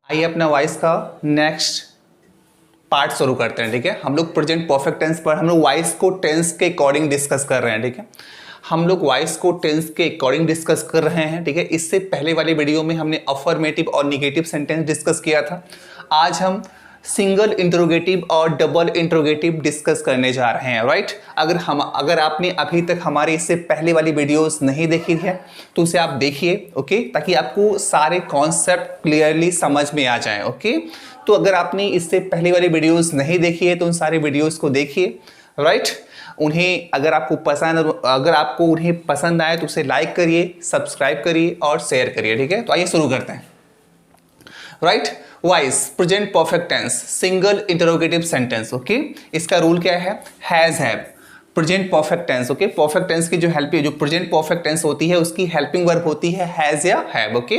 आइए अपना वॉइस का नेक्स्ट पार्ट शुरू करते हैं। ठीक है, हम लोग प्रेजेंट परफेक्ट टेंस पर हम लोग वॉइस को टेंस के अकॉर्डिंग डिस्कस कर रहे हैं। ठीक है, हम लोग वॉइस को टेंस के अकॉर्डिंग डिस्कस कर रहे हैं। ठीक है, इससे पहले वाले वीडियो में हमने अफर्मेटिव और निगेटिव सेंटेंस डिस्कस किया था। आज हम सिंगल इंट्रोगेटिव और डबल इंट्रोगेटिव डिस्कस करने जा रहे हैं। राइट, अगर आपने अभी तक हमारे इससे पहले वाली वीडियोस नहीं देखी है तो उसे आप देखिए। ओके, ताकि आपको सारे कॉन्सेप्ट क्लियरली समझ में आ जाएं। ओके, तो अगर आपने इससे पहले वाली वीडियोस नहीं देखी है तो उन सारे वीडियोस को देखिए। राइट, उन्हें अगर आपको उन्हें पसंद आए तो उसे लाइक करिए, सब्सक्राइब करिए और शेयर करिए। ठीक है, तो आइए शुरू करते हैं। Right, voice present perfect tense single interrogative sentence. Okay, इसका रूल क्या है? Has have present perfect tense. Okay, perfect tense की जो प्रेजेंट परफेक्ट टेंस होती है उसकी हेल्पिंग वर्ब होती है हैज या हैव। ओके,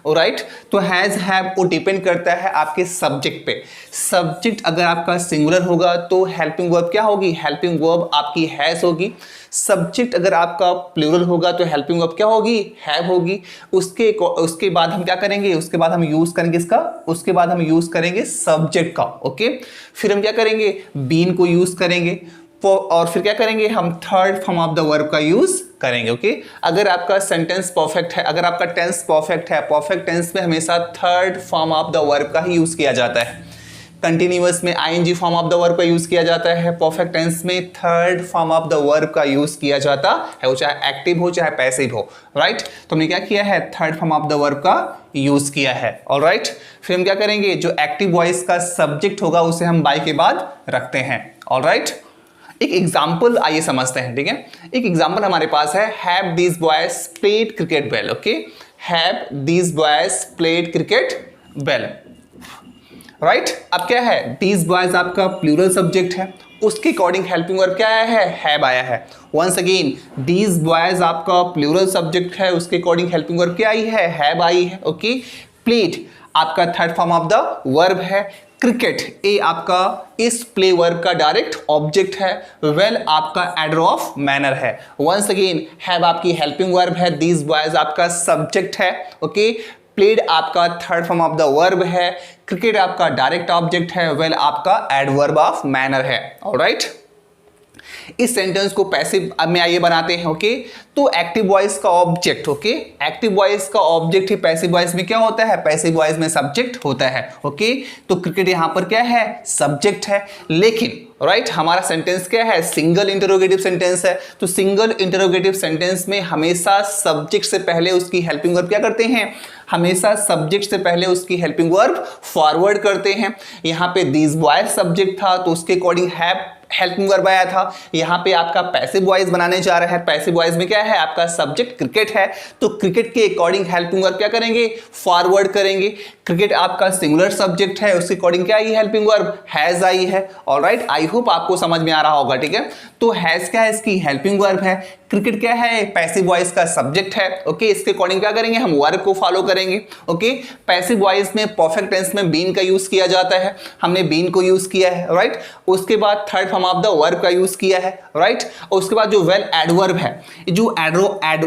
राइट, तो हैज हैव वो डिपेंड करता है आपके सब्जेक्ट पे। सब्जेक्ट अगर आपका सिंगुलर होगा तो हेल्पिंग वर्ब क्या होगी? हेल्पिंग वर्ब आपकी हैज होगी। सब्जेक्ट अगर आपका प्लूरल होगा तो हेल्पिंग वर्ब क्या होगी? हैव होगी। उसके बाद हम क्या करेंगे? उसके बाद हम यूज करेंगे सब्जेक्ट का। ओके, फिर हम क्या करेंगे? बीन को यूज करेंगे और फिर क्या करेंगे? हम third form of the verb का यूज करेंगे। ओके, अगर आपका सेंटेंस परफेक्ट है, अगर आपका टेंस परफेक्ट है, परफेक्ट टेंस में हमेशा third form of the verb का ही यूज किया जाता है। कंटिन्यूअस में ING form of the verb का यूज किया जाता है। परफेक्ट टेंस में third form of the verb का यूज किया जाता है, वो चाहे एक्टिव हो चाहे पैसिव हो। राइट, तो हमने क्या किया है? Third form of the verb का यूज किया है। ऑलराइट, फिर हम क्या करेंगे? जो एक्टिव वॉइस का सब्जेक्ट होगा उसे हम बाय के बाद रखते हैं। ऑलराइट, एक एग्जाम्पल आइए समझते हैं। ठीक है, एक एग्जाम्पल हमारे पास है have these boys played cricket well. Okay, have these boys played cricket well. Right, अब क्या है? दीज बॉयज आपका प्लूरल सब्जेक्ट है, उसके अकॉर्डिंग हेल्पिंग वर्ब क्या आया है? हैव आया है। वंस अगेन, दीज बॉयज आपका प्लूरल सब्जेक्ट है, उसके अकॉर्डिंग हेल्पिंग वर्ब क्या आई है? हैव आई है। ओके, प्लेड आपका third form of the verb है। क्रिकेट ए आपका इस प्ले वर्ब का डायरेक्ट ऑब्जेक्ट है। वेल आपका एडर ऑफ मैनर है। वंस अगेन, हैव आपकी हेल्पिंग वर्ब है, दीज बॉयज आपका सब्जेक्ट है। ओके, प्लेड आपका third form of the verb है, क्रिकेट आपका डायरेक्ट ऑब्जेक्ट है, वेल आपका एडवर्ब ऑफ मैनर है। ऑलराइट, इस सेंटेंस को पैसिव में आइए बनाते हैं। ओके, तो एक्टिव वॉइस का ऑब्जेक्ट, ओके, एक्टिव वॉइस का ऑब्जेक्ट ही पैसिव वॉइस में क्या होता है? पैसिव वॉइस में सब्जेक्ट होता है। ओके, तो क्रिकेट यहां पर क्या है? सब्जेक्ट है। लेकिन राइट, हमारा सेंटेंस क्या है? सिंगल इंटरोगेटिव सेंटेंस है। तो सिंगल इंटरोगेटिव सेंटेंस में हमेशा सब्जेक्ट से पहले उसकी हेल्पिंग वर्ब क्या करते हैं? हमेशा सब्जेक्ट से पहले उसकी हेल्पिंग वर्ब फॉरवर्ड करते हैं। यहां पे दीज बॉयज सब्जेक्ट था तो उसके अकॉर्डिंग हैव हेल्पिंग वर्ब आया था। यहाँ पे आपका पैसिव वॉइस बनाने जा रहा है। पैसिव वॉइस में क्या है? आपका सब्जेक्ट क्रिकेट है, तो क्रिकेट के अकॉर्डिंग हेल्पिंग वर्ब क्या करेंगे? फॉरवर्ड करेंगे। क्रिकेट आपका सिंगुलर सब्जेक्ट है, उसके अकॉर्डिंग क्या आई? हेल्पिंग वर्ब हैज आई है। ऑलराइट, आई होप आपको समझ में आ रहा होगा। ठीक है, तो हैज क्या है? इसकी हेल्पिंग वर्ब है। क्रिकेट क्या है? पैसिव वॉइस का सब्जेक्ट है। ओके, इसके अकॉर्डिंग क्या करेंगे? हम वर्ब को फॉलो करेंगे। ओके, पैसिव वॉइस में परफेक्ट टेंस में बीन का यूज किया जाता है, हमने बीन को यूज किया है। राइट, उसके बाद third form of the verb का यूज किया है। राइट, और उसके बाद जो वेल एडवर्ब है, जो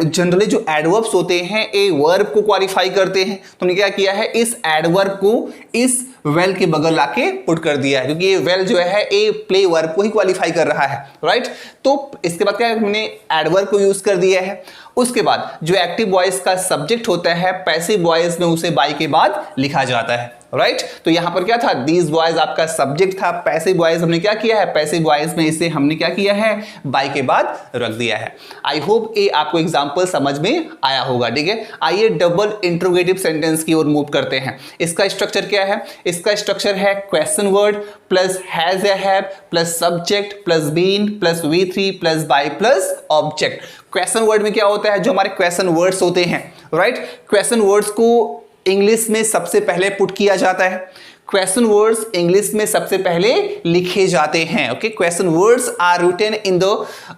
जनरली जो एडवर्ब्स होते हैं ए वर्ब को क्वालिफाई करते हैं, तो हमने क्या किया है? इस एडवर्ब को इस वेल के बगल लाके पुट कर दिया है, क्योंकि ये वेल जो है ए प्ले वर्ब को ही क्वालिफाई कर रहा है। राइट, तो इसके बाद क्या है? हमने एडवर्ब को यूज कर दिया है। उसके बाद जो एक्टिव वॉइस का सब्जेक्ट होता है पैसिव वॉइस में उसे बाय के बाद लिखा जाता है। राइट, तो यहां पर क्या था? दीज बॉयज आपका सब्जेक्ट था। पैसिव वॉइस हमने क्या किया है? पैसिव वॉइस में इसे हमने क्या किया है? बाय के बाद रख दिया है। आई होप ये आपको एग्जांपल समझ में आया होगा। ठीक है, आइए डबल इंट्रोगेटिव सेंटेंस की ओर मूव करते हैं। इसका स्ट्रक्चर क्या है? इसका स्ट्रक्चर है क्वेश्चन वर्ड प्लस हैज या have plus subject plus been plus V3 plus by plus object. Question word में क्या होता है? जो हमारे क्वेश्चन वर्ड्स होते हैं। राइट, क्वेश्चन वर्ड्स को इंग्लिश में सबसे पहले पुट किया जाता है। क्वेश्चन वर्ड्स इंग्लिश में सबसे पहले लिखे जाते हैं। Okay, question words are written in the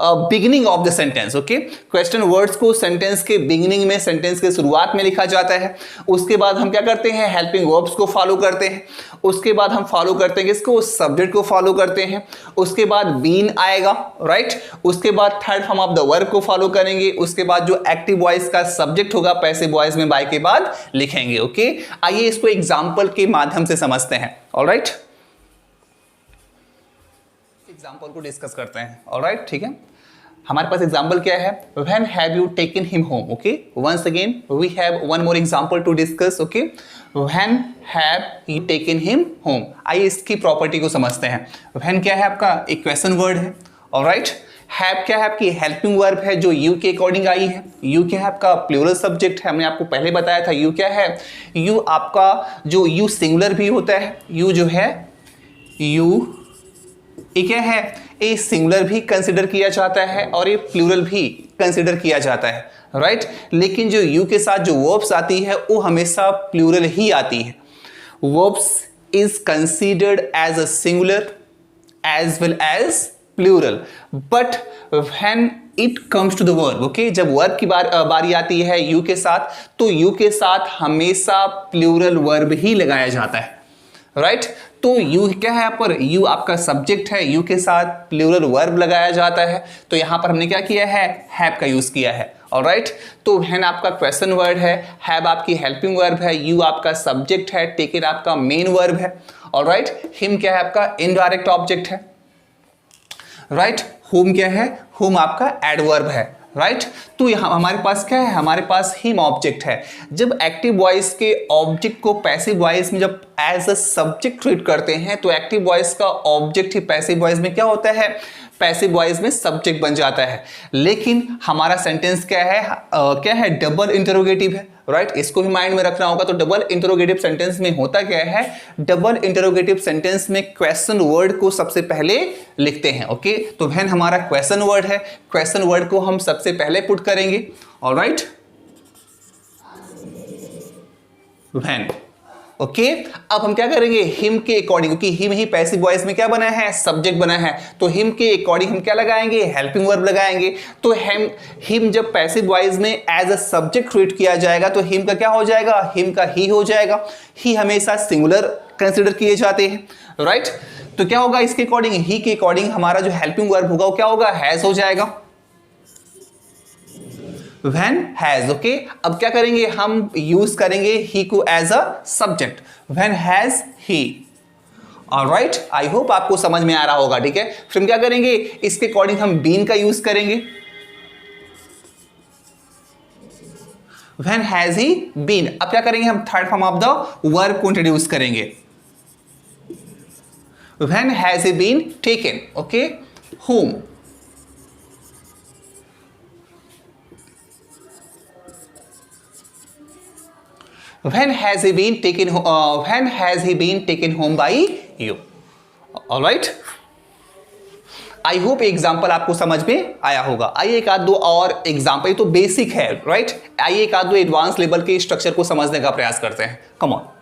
beginning of the sentence. Okay, question words को सेंटेंस के बिगिनिंग में, सेंटेंस के शुरुआत में लिखा जाता है। उसके बाद हम क्या करते हैं, हेल्पिंग वर्ब्स को फॉलो करते हैं। उसके बाद हम फॉलो करते हैं किसको, सब्जेक्ट को फॉलो करते हैं। उसके बाद बीन आएगा, राइट। उसके बाद third form of the verb को फॉलो करेंगे। उसके बाद जो एक्टिव वॉइस का सब्जेक्ट होगा पैसिव वॉइस में बाय के बाद लिखेंगे। ओके, आइए इसको एग्जांपल के माध्यम से समझते हैं। ऑलराइट, एग्जांपल को डिस्कस करते हैं। ऑलराइट, ठीक है। हमारे पास एग्जांपल क्या है, when have you taken him home. Okay, once again we have one more example to discuss. Okay, when have you taken him home. आइए इसकी प्रॉपर्टी को समझते हैं। व्हेन क्या है आपका, एक क्वेश्चन वर्ड है। ऑलराइट, हैव क्या है आपकी हेल्पिंग वर्ब है जो यू के अकॉर्डिंग आई है। यू क्या है आपका प्लूरल सब्जेक्ट है, हमने आपको पहले बताया था। यू क्या है, यू आपका जो यू सिंगुलर भी होता है, यू जो है यू ये क्या है, ये सिंगुलर भी कंसिडर किया जाता है और ये प्लूरल भी कंसिडर किया जाता है, राइट। लेकिन जो यू के साथ जो वर्ब्स आती है वो हमेशा प्लूरल ही आती है। Verbs is considered as a singular as well as plural, but when it comes to the verb, okay, जब वर्ब की बारी आती है यू के साथ, तो यू के साथ हमेशा प्लूरल वर्ब ही लगाया जाता है, राइट। तो यू क्या है यहाँ पर, यू आपका सब्जेक्ट है, यू के साथ प्लूरल वर्ब लगाया जाता है। तो यहां पर हमने क्या किया है, हैव का यूज किया है। ऑलराइट, तो व्हेन आपका क्वेश्चन वर्ड है, हैव आपकी हेल्पिंग वर्ब है, यू आपका सब्जेक्ट है, टेकन आपका मेन वर्ब है। ऑलराइट, हिम क्या है आपका इनडायरेक्ट ऑब्जेक्ट है, राइट। होम क्या है, होम आपका एडवर्ब है, राइट। तो यहां हमारे पास क्या है, हमारे पास हिम ऑब्जेक्ट है। जब एक्टिव वॉइस के ऑब्जेक्ट को पैसिव वॉइस में जब एज अ सब्जेक्ट ट्रीट करते हैं, तो एक्टिव वॉइस का ऑब्जेक्ट ही पैसिव वॉइस में क्या होता है, पैसिव वॉइस में सब्जेक्ट बन जाता है। लेकिन हमारा सेंटेंस क्या है, क्या है, डबल इंटरोगेटिव है, राइट। इसको भी माइंड में रखना होगा। तो डबल इंटरोगेटिव सेंटेंस में होता क्या है, डबल इंटरोगेटिव सेंटेंस में क्वेश्चन वर्ड को सबसे पहले लिखते हैं। ओके, तो व्हेन हमारा क्वेश्चन वर्ड है, क्वेश्चन वर्ड को हम सबसे पहले पुट करेंगे। Alright, when. ओके, अब हम क्या करेंगे, हिम के अकॉर्डिंग, क्योंकि हिम ही पैसिव वॉइस में क्या बना है, सब्जेक्ट बना है, तो हिम के अकॉर्डिंग हम क्या लगाएंगे, हेल्पिंग वर्ब लगाएंगे। तो हिम जब पैसिव वॉइस में एज अ सब्जेक्ट ट्रीट किया जाएगा, तो हिम का क्या हो जाएगा, हिम का ही हो जाएगा। ही हमेशा सिंगुलर कंसिडर किए जाते हैं, राइट। तो क्या होगा इसके अकॉर्डिंग, ही के अकॉर्डिंग हमारा जो हेल्पिंग वर्ब होगा वो क्या होगा, हैज हो जाएगा, व्हेन हैज। ओके, अब क्या करेंगे, हम यूज करेंगे ही को as a subject, when has he. Alright, I hope आपको समझ में आ रहा होगा, ठीक है। फिर हम क्या करेंगे, इसके अकॉर्डिंग हम बीन का यूज करेंगे, व्हेन हैज ही बीन। अब क्या करेंगे, हम third form of the verb को इंट्रोड्यूस करेंगे, when has he been taken. Okay, home. When has he been taken? When has he been taken home by you? All right. I hope example आपको समझ में आया होगा। आइए एक आध दो और एग्जाम्पल, तो बेसिक है, राइट। आइए एक आध दो एडवांस लेवल के स्ट्रक्चर को समझने का प्रयास करते हैं। Come on.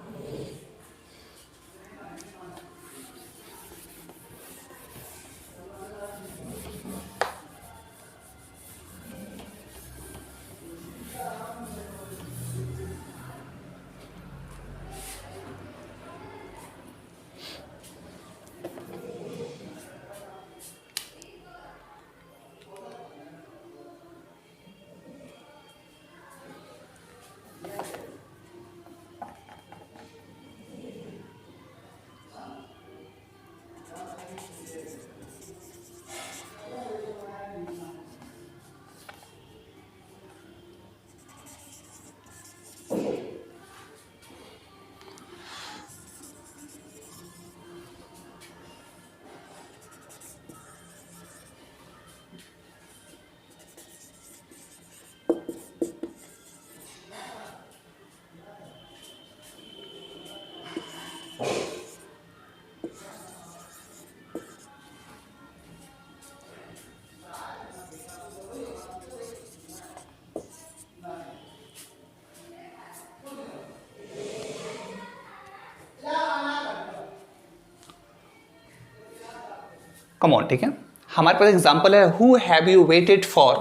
कम ऑन, ठीक है। हमारे पास एग्जांपल है who have you waited for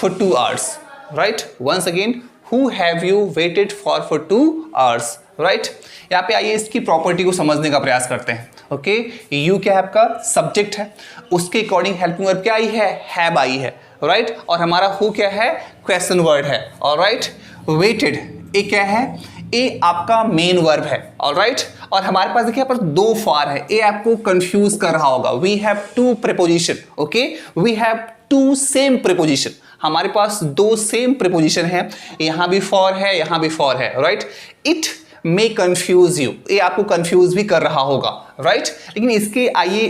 2 hours, right. Once again, who have you waited for 2 hours, right. यहाँ पे आइए इसकी प्रॉपर्टी को समझने का प्रयास करते हैं। ओके, यू क्या है आपका सब्जेक्ट है, उसके अकॉर्डिंग हेल्पिंग वर्ब क्या आई है, हैव आई है, राइट। और हमारा हु क्या है, क्वेश्चन वर्ड है, ऑलराइट। वेटेड ए क्या है, ए आपका मेन वर्ब है, ऑलराइट। और हमारे पास देखिए यहाँ पर 2 फॉर है, ए आपको कंफ्यूज कर रहा होगा। We have 2 preposition, okay, we have 2 same preposition. हमारे पास 2 सेम प्रीपोजिशन है, यहां भी फॉर है, यहां भी फॉर है, right. It may confuse you, ये आपको कंफ्यूज भी कर रहा होगा, राइट। लेकिन इसके आइए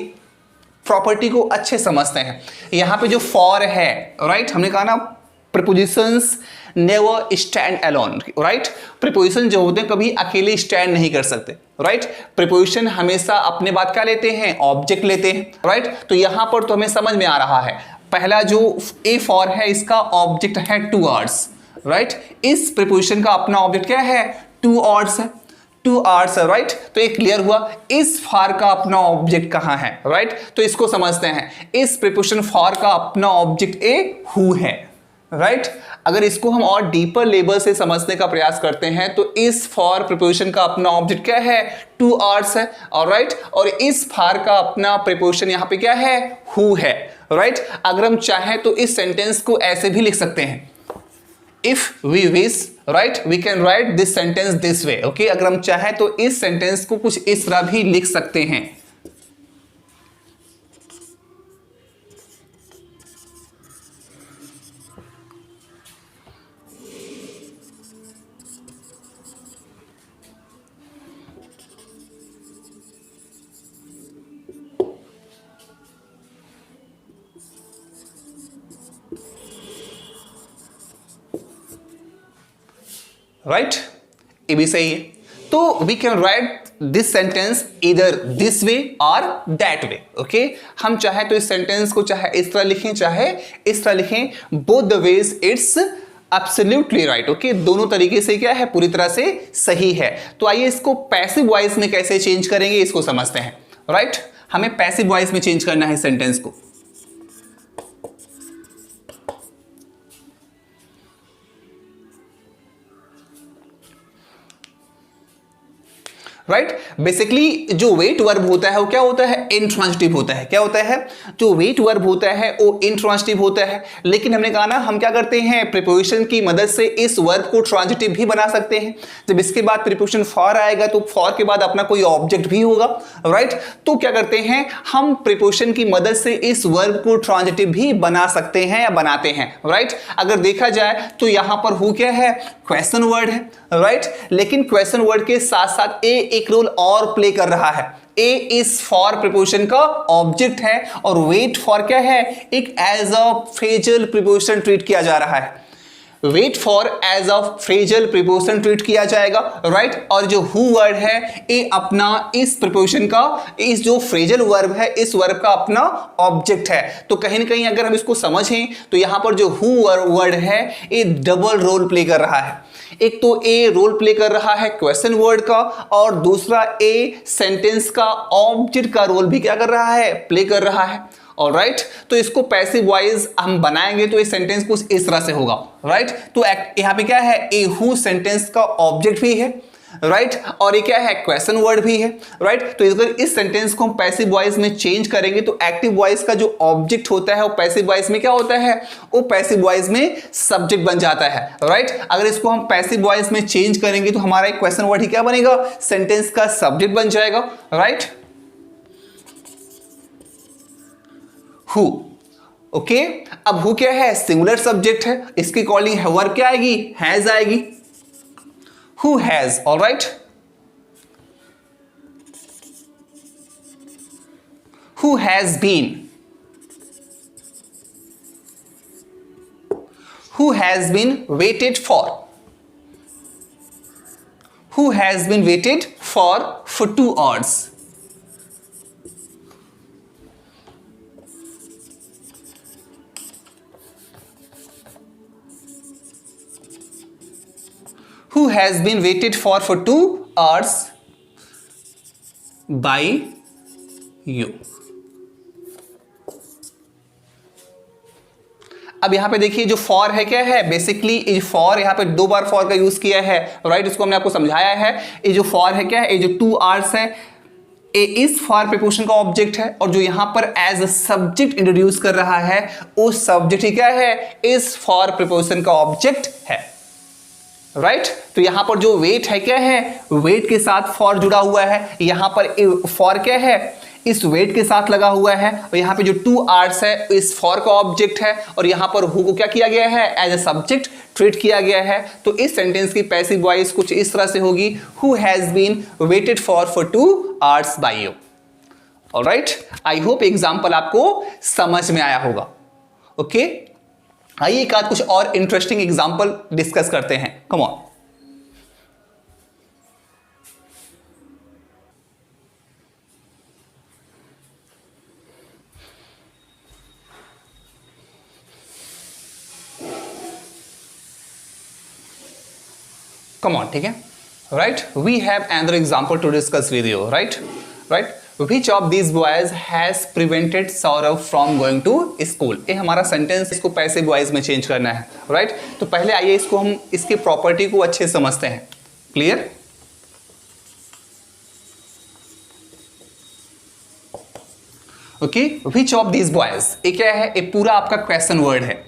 प्रॉपर्टी को अच्छे समझते हैं। यहां पे जो फॉर है, राइट, हमने कहा ना prepositions never stand alone, right. Preposition जो होते हैं कभी अकेले स्टैंड नहीं कर सकते, राइट। प्रीपोजिशन हमेशा अपने बात क्या लेते हैं, ऑब्जेक्ट लेते हैं, राइट। तो यहां पर तो हमें समझ में आ रहा है, पहला जो ए फॉर है इसका ऑब्जेक्ट है 2 hours, राइट। इस प्रीपोजिशन का अपना ऑब्जेक्ट क्या है, 2 hours है, 2 hours है, राइट। तो ये क्लियर हुआ। इस फॉर का अपना ऑब्जेक्ट कहां है, राइट। तो इसको समझते हैं, इस प्रीपोजिशन फॉर का अपना ऑब्जेक्ट ए हु है, राइट। अगर इसको हम और डीपर लेवल से समझने का प्रयास करते हैं तो इस फॉर प्रीपोजिशन का अपना ऑब्जेक्ट क्या है, 2 hours है, ऑलराइट। और इस फॉर का अपना प्रीपोजिशन यहां पे क्या है, हु है, राइट। अगर हम चाहें तो इस सेंटेंस को ऐसे भी लिख सकते हैं, if we wish, right, we can write this sentence this way, okay. अगर हम चाहें तो इस सेंटेंस को कुछ इस तरह भी लिख सकते हैं। राइट, ये भी सही है। तो we can write this sentence इधर दिस वे और दैट वे, ओके। हम चाहे तो इस सेंटेंस को चाहे इस तरह लिखें, चाहे इस तरह लिखें, both the ways it's absolutely right, okay. दोनों तरीके से क्या है, पूरी तरह से सही है। तो आइए इसको पैसिव वॉइस में कैसे चेंज करेंगे इसको समझते हैं, राइट। हमें पैसिव वॉइस में चेंज करना है सेंटेंस को। राइट, बेसिकली जो वेट वर्ब होता है वो क्या होता है, इंट्रांजिटिव होता है। क्या होता है, जो वेट वर्ब होता है वो इंट्रांजिटिव होता है। लेकिन हमने कहा ना, हम क्या करते हैं, प्रीपोजिशन की मदद से इस वर्ब को ट्रांजिटिव भी बना सकते हैं। जब इसके बाद प्रीपोजिशन फॉर आएगा तो फॉर के बाद अपना कोई ऑब्जेक्ट भी होगा, राइट। तो क्या करते हैं, हम प्रीपोजिशन की मदद से इस वर्ब को ट्रांजिटिव भी बना सकते हैं या बनाते हैं, राइट। अगर देखा जाए तो यहां पर हु क्या है, क्वेश्चन वर्ड है, राइट। लेकिन क्वेश्चन वर्ड के साथ साथ ए एक रोल और प्ले कर रहा है। ए इस फॉर प्रीपोजिशन का ऑब्जेक्ट है और वेट फॉर क्या है, एक as a phrasal preposition treat किया जा रहा है। Wait for as a phrasal preposition treat किया जाएगा, राइट। और जो हु वर्ड है ये अपना इस प्रीपोजिशन का, इस जो फ्रेजल वर्ब है इस वर्ब का अपना ऑब्जेक्ट है। तो कहीं ना कहीं अगर हम इसको समझें तो यहां पर जो हु वर्ड है ये डबल रोल प्ले कर रहा है। एक तो ए रोल प्ले कर रहा है क्वेश्चन वर्ड का, और दूसरा ए सेंटेंस का ऑब्जेक्ट का रोल भी क्या कर रहा है, प्ले कर रहा है, ऑलराइट। तो इसको पैसिव वॉइस हम बनाएंगे तो ये सेंटेंस कुछ इस तरह से होगा, राइट। तो यहां पे क्या है, ए हु सेंटेंस का ऑब्जेक्ट भी है, राइट, और ये क्या है, क्वेश्चन वर्ड भी है, राइट। तो अगर इस सेंटेंस को हम पैसिव वॉइस में चेंज करेंगे तो एक्टिव वॉइस का जो ऑब्जेक्ट होता है वो पैसिव वॉइस में क्या होता है, वो पैसिव वॉइस में सब्जेक्ट बन जाता है, राइट। अगर इसको हम पैसिव वॉइस में चेंज करेंगे तो हमारा एक क्वेश्चन वर्ड ही क्या बनेगा, सेंटेंस का सब्जेक्ट बन जाएगा, राइट। Who, okay. अब हु क्या है, सिंगुलर सब्जेक्ट है, इसकी कॉलिंग वर्ब क्या आएगी, हैज आएगी। Who has, all right? Who has been? Who has been waited for? Who has been waited for 2 hours? Who has been waited for 2 hours by you? अब यहाँ पे देखिए जो फॉर है क्या है, बेसिकली फॉर यहाँ पे 2 बार फॉर का यूज किया है, राइट, इसको हमने आपको समझाया है। ये जो फॉर है क्या है, ये जो 2 आवर्स है, ए इस फॉर प्रीपोजिशन का ऑब्जेक्ट है, और जो यहां पर एज अ सब्जेक्ट इंट्रोड्यूस कर रहा है उस सब्जेक्ट ही क्या है, इस फॉर प्रीपोजिशन का ऑब्जेक्ट है, राइट। तो यहां पर जो वेट है क्या है, वेट के साथ फॉर जुड़ा हुआ है, यहां पर फॉर क्या है, इस वेट के साथ लगा हुआ है, और यहाँ पे जो 2 आवर्स है इस फॉर का ऑब्जेक्ट है, और यहाँ पर हु को क्या किया गया है, एज ए सब्जेक्ट ट्रीट किया गया है। तो इस सेंटेंस की पैसिव वॉइस कुछ इस तरह से होगी, who has been waited for 2 hours by you. Alright, I hope example आपको समझ में आया होगा। ओके, आइए एक आध कुछ और इंटरेस्टिंग एग्जाम्पल डिस्कस करते हैं। Come on. Come on, ठीक है, right? We have another example to discuss with you, right? Right? Which of these boys has prevented Saurabh from going to school? ये हमारा सेंटेंस, इसको पैसिव वॉइस में change करना है, right? तो पहले आइए इसको हम इसकी प्रॉपर्टी को अच्छे से समझते हैं। Clear? Okay, which of these boys, ये क्या है, ये पूरा आपका क्वेश्चन वर्ड है।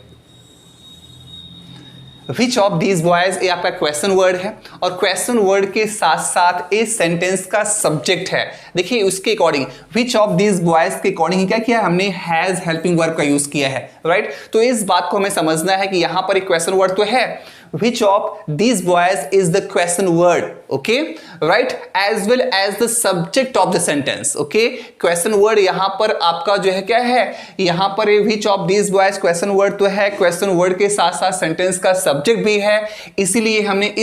Which of these boys, ये आपका क्वेश्चन वर्ड है, और क्वेश्चन वर्ड के साथ साथ इस सेंटेंस का सब्जेक्ट है। देखिए उसके according, which of these boys के अकॉर्डिंग क्या किया हमने, हैज हेल्पिंग वर्ब का यूज किया है, राइट। तो इस बात को हमें समझना है कि यहां पर एक क्वेश्चन वर्ड तो है, which of these boys is the question word, okay, right, as well as the subject of the sentence, okay। question word यहां पर आपका जो है क्या है, यहां पर which of these boys question word तो है, question word के साथ साथ sentence का subject भी है, इसीलिए हमने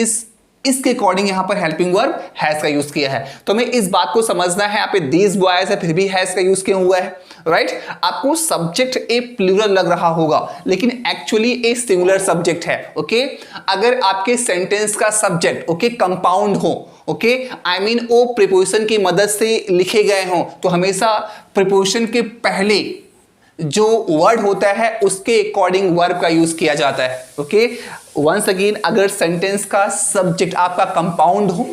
इसके अकॉर्डिंग यहां पर हेल्पिंग वर्ब हैज का यूज किया है। तो हमें इस बात को समझना है, यहाँ पे these boys है फिर भी हैज का यूज क्यों हुआ है, राइट। आपको सब्जेक्ट ए प्लूरल लग रहा होगा, लेकिन एक्चुअली ए सिंगुलर सब्जेक्ट है, ओके। अगर आपके सेंटेंस का सब्जेक्ट ओके कंपाउंड हो, okay, I mean of preposition की मदद से लिखे गए हों, तो हमेशा प्रीपोजिशन के पहले जो वर्ड होता है उसके अकॉर्डिंग वर्ब का यूज किया जाता है, ओके। वंस अगेन, अगर सेंटेंस का सब्जेक्ट आपका कंपाउंड हो,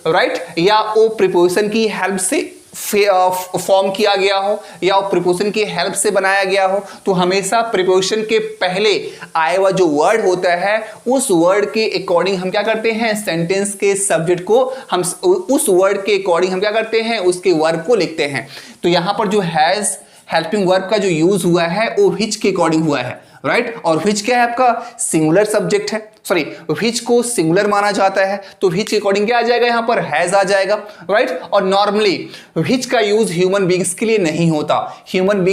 राइट, या ओ प्रीपोजिशन की हेल्प से फॉर्म किया गया हो, या प्रीपोजिशन की हेल्प से बनाया गया हो, तो हमेशा प्रीपोजिशन के पहले आए हुआ जो वर्ड होता है उस वर्ड के अकॉर्डिंग हम क्या करते हैं, सेंटेंस के सब्जेक्ट को हम उस वर्ड के अकॉर्डिंग हम क्या करते हैं, उसके वर्ब को लिखते हैं। तो यहां पर जो हैज हेल्पिंग वर्ब का जो यूज हुआ है वो व्हिच के अकॉर्डिंग हुआ है, राइट। और व्हिच क्या है आपका सिंगुलर सब्जेक्ट है, सॉरी व्हिच को सिंगुलर माना जाता है, तो व्हिच के अकॉर्डिंग क्या आ जाएगा, यहां पर हैज आ जाएगा, राइट। और नॉर्मली व्हिच का यूज ह्यूमन बींग्स के लिए नहीं होता, ह्यूमन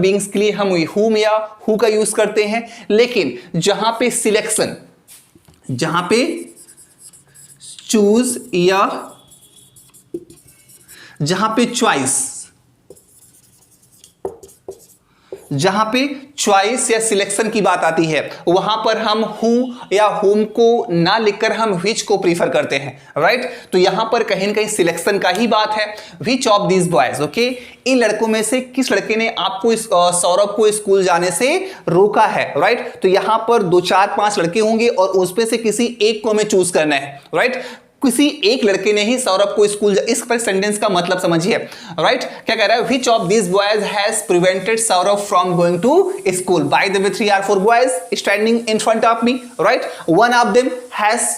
बींग्स के लिए हम हुम या हु का यूज करते हैं, लेकिन जहां पे सिलेक्शन, जहां पे चूज या जहां पे चॉइस, जहां पे चॉइस या सिलेक्शन की बात आती है, वहां पर हम हु या हुम को ना लिखकर हम व्हिच को प्रीफर करते हैं, राइट। तो यहां पर कहीं ना कहीं सिलेक्शन का ही बात है। Which of these boys, okay, इन लड़कों में से किस लड़के ने आपको सौरभ को स्कूल जाने से रोका है, राइट। तो यहां पर 2 4 5 लड़के होंगे और उसमें से किसी एक को हमें चूज करना है, राइट। किसी एक लड़के ने ही सौरभ को स्कूल, इस पर सेंटेंस का मतलब समझिए, राइट। क्या कह रहा है, which of these boys has prevented Saurabh from going to school. By the way 3 or 4 boys standing in front of me, right. One of them has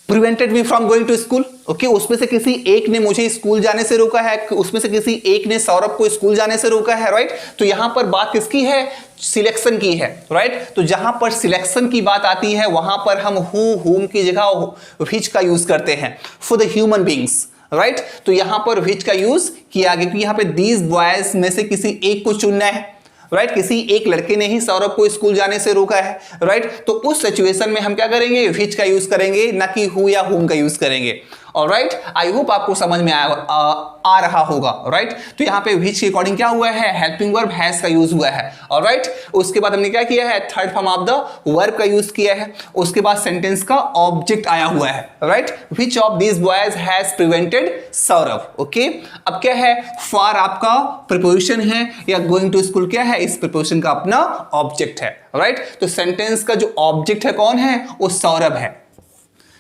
prevented me from going to school, okay. उसमें से किसी एक ने मुझे school जाने से रोका है, उसमें से किसी एक ने सौरभ को स्कूल जाने से रोका है, राइट। तो यहां पर बात किसकी है, सिलेक्शन की है, राइट। तो जहां पर सिलेक्शन की बात आती है वहां पर हम हु हुम की जगह व्हिच का यूज करते हैं for the human beings, right. तो यहां पर व्हिच का यूज किया गया क्योंकि यहां पे दीज बॉयज में से किसी एक को चुनना है, राइट। किसी एक लड़के ने ही सौरभ को स्कूल जाने से रोका है, राइट। तो उस सिचुएशन में हम क्या करेंगे, व्हिच का यूज करेंगे, ना कि हु या हुम का यूज करेंगे। ऑलराइट, आई होप आपको समझ में आ रहा होगा, राइट। तो यहाँ पे विच के अकॉर्डिंग क्या हुआ है, हेल्पिंग वर्ब हैज का यूज हुआ है, ऑलराइट। उसके बाद हमने क्या किया है, third form of the verb का यूज किया है। उसके बाद सेंटेंस का ऑब्जेक्ट आया हुआ है, right. Which of these boys has prevented Saurabh, okay. अब क्या है, फॉर आपका प्रीपोजिशन है या गोइंग टू स्कूल क्या है, इस प्रीपोजिशन का अपना ऑब्जेक्ट है, राइट। तो सेंटेंस का जो ऑब्जेक्ट है कौन है, वो सौरभ है।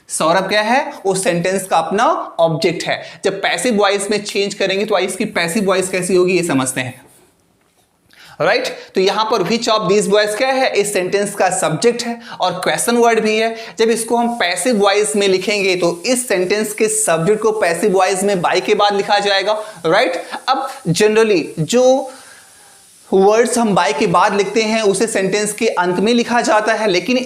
सौरभ क्या है, वो सेंटेंस का अपना ऑब्जेक्ट है। जब पैसिव वॉइस में चेंज करेंगे तो इसकी पैसिव वॉइस कैसी होगी ये समझते हैं, राइट। तो यहां पर विच ऑफ दीज बॉयज क्या है, इस सेंटेंस का सब्जेक्ट है और क्वेश्चन वर्ड भी है। जब इसको हम पैसिव वॉइस में लिखेंगे तो इस सेंटेंस के सब्जेक्ट को पैसिव वॉइस में बाय के बाद लिखा जाएगा, राइट। अब जनरली जो वर्ड्स हम बाय के बाद लिखते हैं उसे सेंटेंस के अंत में लिखा जाता है, लेकिन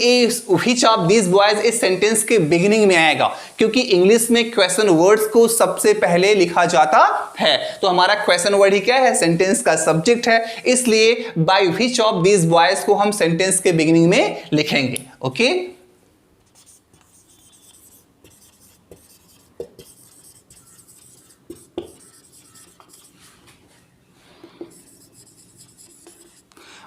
व्हिच ऑफ दीज बॉयज इस सेंटेंस के बिगिनिंग में आएगा, क्योंकि इंग्लिश में क्वेश्चन वर्ड्स को सबसे पहले लिखा जाता है। तो हमारा क्वेश्चन वर्ड ही क्या है, सेंटेंस का सब्जेक्ट है, इसलिए by which of these boys को हम सेंटेंस के बिगिनिंग में लिखेंगे, okay.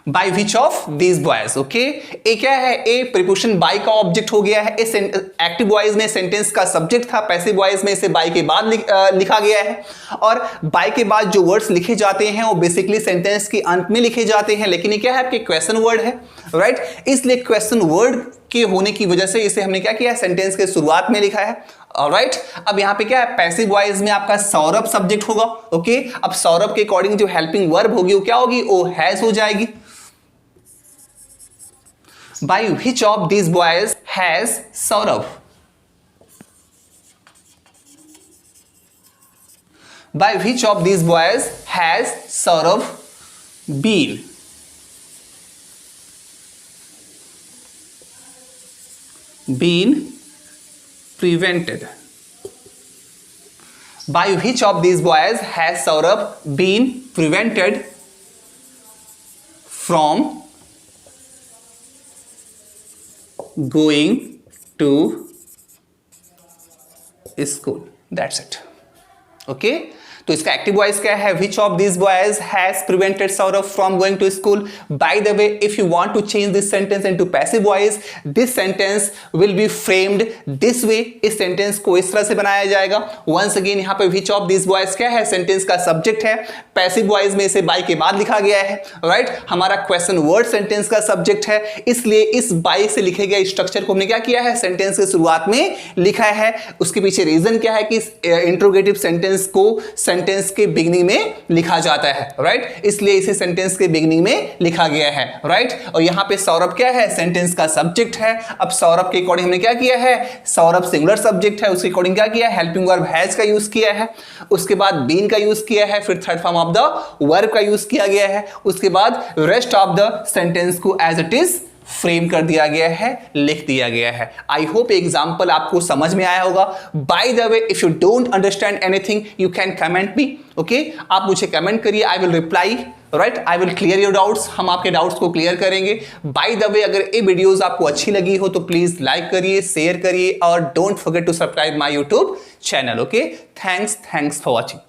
By which of these boys, okay. ए क्या है, ए प्रीपोजिशन बाय का ऑब्जेक्ट हो गया है। इस एक्टिव वॉइस में सेंटेंस का सब्जेक्ट था, पैसिव वॉइस में इसे बाय के बाद लिखा गया है। और बाय के बाद जो वर्ड्स लिखे जाते हैं वो बेसिकली सेंटेंस के अंत में लिखे जाते हैं, लेकिन ये क्या है, आपके क्वेश्चन वर्ड है, राइट। इसलिए क्वेश्चन वर्ड के होने की वजह से इसे हमने क्या किया है, सेंटेंस के शुरुआत में लिखा है, ऑलराइट। अब यहां पे क्या है, पैसिव वॉइस में आपका सौरभ सब्जेक्ट होगा, ओके। अब सौरभ के अकॉर्डिंग जो हेल्पिंग वर्ब होगी वो क्या होगी, वो हैज हो जाएगी। By which of these boys has Saurabh? By which of these boys has Saurabh been? Been prevented? By which of these boys has Saurabh been prevented from going to school? That's it, okay। तो इसका active voice क्या है, which of this boys has prevented Saurabh from going to school. By the way, if you want to change this sentence into passive voice, this sentence will be framed this way. इस sentence को इस तरह से बनाया जाएगा। Once again यहाँ पे विच of this boys क्या है, सेंटेंस का सब्जेक्ट है, पैसिव वॉइस में इसे बाय के बाद लिखा गया है, राइट। हमारा क्वेश्चन वर्ड सेंटेंस का सब्जेक्ट है, इसलिए इस बाय से लिखे गए स्ट्रक्चर को हमने क्या किया है, सेंटेंस के शुरुआत में लिखा है। उसके पीछे रीजन क्या है कि इंट्रोगेटिव सेंटेंस को सेंटेंस के बिगिनिंग में लिखा जाता है, राइट। इसलिए इसे सेंटेंस के बिगिनिंग में लिखा गया है, राइट। और यहां पे सौरभ क्या है, सेंटेंस का सब्जेक्ट है। अब सौरभ के अकॉर्डिंग हमने क्या किया है, सौरभ सिंगुलर सब्जेक्ट है, उसके अकॉर्डिंग क्या किया है, हेल्पिंग वर्ब हैज का यूज किया है। उसके बाद बीन का यूज किया है, फिर third form of the verb का यूज किया गया है। उसके बाद रेस्ट ऑफ द सेंटेंस को एज इट इज फ्रेम कर दिया गया है, लिख दिया गया है। आई होप एग्जाम्पल आपको समझ में आया होगा। Bye the way, if you don't understand anything you can comment me, okay. आप मुझे कमेंट करिए, I will reply, right. I will clear your doubts, हम आपके डाउट्स को क्लियर करेंगे। बाय द वे, अगर ये वीडियोस आपको अच्छी लगी हो तो प्लीज लाइक करिए, शेयर करिए और don't forget to subscribe my YouTube channel, okay. Thanks for watching.